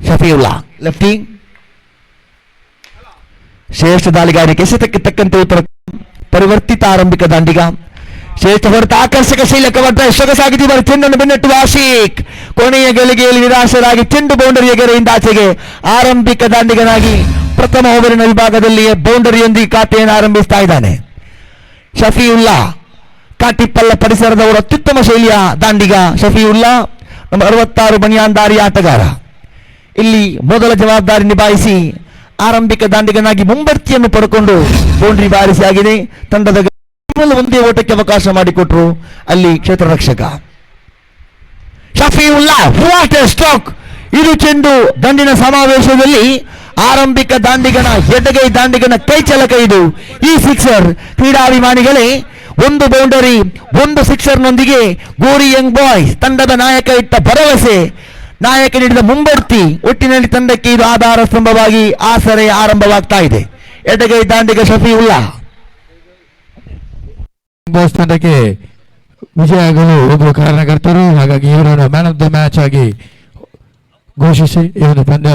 Shafiulla lefty. ಶ್ರೇಷ್ಠ ದಾಳಿಗಾರಿಕೆ ಎಸೆತಕ್ಕೆ ತಕ್ಕಂತೆ ಉತ್ತರ. ಪರಿವರ್ತಿತ ಆರಂಭಿಕ ದಾಂಡಿಗ. ಶ್ರೇಷ್ಠ ಹೊರತ ಆಕರ್ಷಕ ಶೈಲಕವರ್ತ ಸೊಗಸಾಗಿದ್ದು ಚೆಂಡನ್ನು ಬೆನ್ನಟ್ಟುವ ಆಶಿಕ್. ಕೊನೆಯ ಗಳಿಗೆಯಲ್ಲಿ ನಿರಾಶರಾಗಿ ಚೆಂಡು ಬೌಂಡರಿ ಎಗೆರೆಯಿಂದ ಆಚೆಗೆ. ಆರಂಭಿಕ ದಾಂಡಿಗನಾಗಿ ಪ್ರಥಮ ಓವರಿನ ವಿಭಾಗದಲ್ಲಿ ಬೌಂಡರಿಯೊಂದಿಗೆ ಖಾತೆಯನ್ನು ಆರಂಭಿಸ್ತಾ ಇದ್ದಾನೆ ಶಫೀವುಲ್ಲಾ. ಕಾಟಿಪ್ಪಲ್ಲ ಪರಿಸರದವರ ಅತ್ಯುತ್ತಮ ಶೈಲಿಯ ದಾಂಡಿಗ ಶಫೀವುಲ್ಲಾ. ನಮ್ಮ 66 ಬನಿಯಾನ್ದಾರಿ ಆಟಗಾರ. ಇಲ್ಲಿ ಮೊದಲ ಜವಾಬ್ದಾರಿ ನಿಭಾಯಿಸಿ ಆರಂಭಿಕ ದಾಂಡಿಗನಾಗಿ ಮುಂಬಡ್ತಿಯನ್ನು ಪಡ್ಕೊಂಡು ಬೌಂಡ್ರಿ ಬಾರಿಸಿ ಆಗಿದೆ. ತಂಡದ ಒಂದೇ ಓಟಕ್ಕೆ ಅವಕಾಶ ಮಾಡಿಕೊಟ್ರು ಅಲ್ಲಿ ಕ್ಷೇತ್ರ ರಕ್ಷಕ ಶಫೀವುಲ್ಲಾ. What A stroke! ಇದು ಚೆಂಡು ದಂಡಿನ ಸಮಾವೇಶದಲ್ಲಿ ಆರಂಭಿಕ ದಾಂಡಿಗನ ಎಡಗೈ ದಾಂಡಿಗನ ಕೈ ಚಲಕ. ಇದು ಈ ಸಿಕ್ಸರ್ ಕ್ರೀಡಾಭಿಮಾನಿಗಳೇ, ಒಂದು ಬೌಂಡರಿ ಒಂದು ಸಿಕ್ಸರ್ನೊಂದಿಗೆ ಗೋರಿ ಯಂಗ್ ಬಾಯ್ಸ್ ತಂಡದ ನಾಯಕ ಇಟ್ಟ ಭರವಸೆ, ನಾಯಕ ನೀಡಿದ ಮುಂಬಡ್ತಿ, ಒಟ್ಟಿನಲ್ಲಿ ತಂಡಕ್ಕೆ ಇದು ಆಧಾರ ಸ್ತಂಭವಾಗಿ ಆಸರೆ ಆರಂಭವಾಗ್ತಾ ಇದೆ. ಎಡಗೈ ದಾಂಡಿಗ ಶಫೀವುಲ್ಲಾ. ಬಾಯ್ಸ್ ತಂಡಕ್ಕೆ ವಿಜಯ ಆಗಲು ಒಬ್ಬರು ಕಾರಣಕರ್ತರು. ಹಾಗಾಗಿ ಇವರನ್ನು ಮ್ಯಾನ್ ಆಫ್ ದ ಮ್ಯಾಚ್ ಆಗಿ ಘೋಷಿಸಿ ಈ ಒಂದು ಪಂದ್ಯ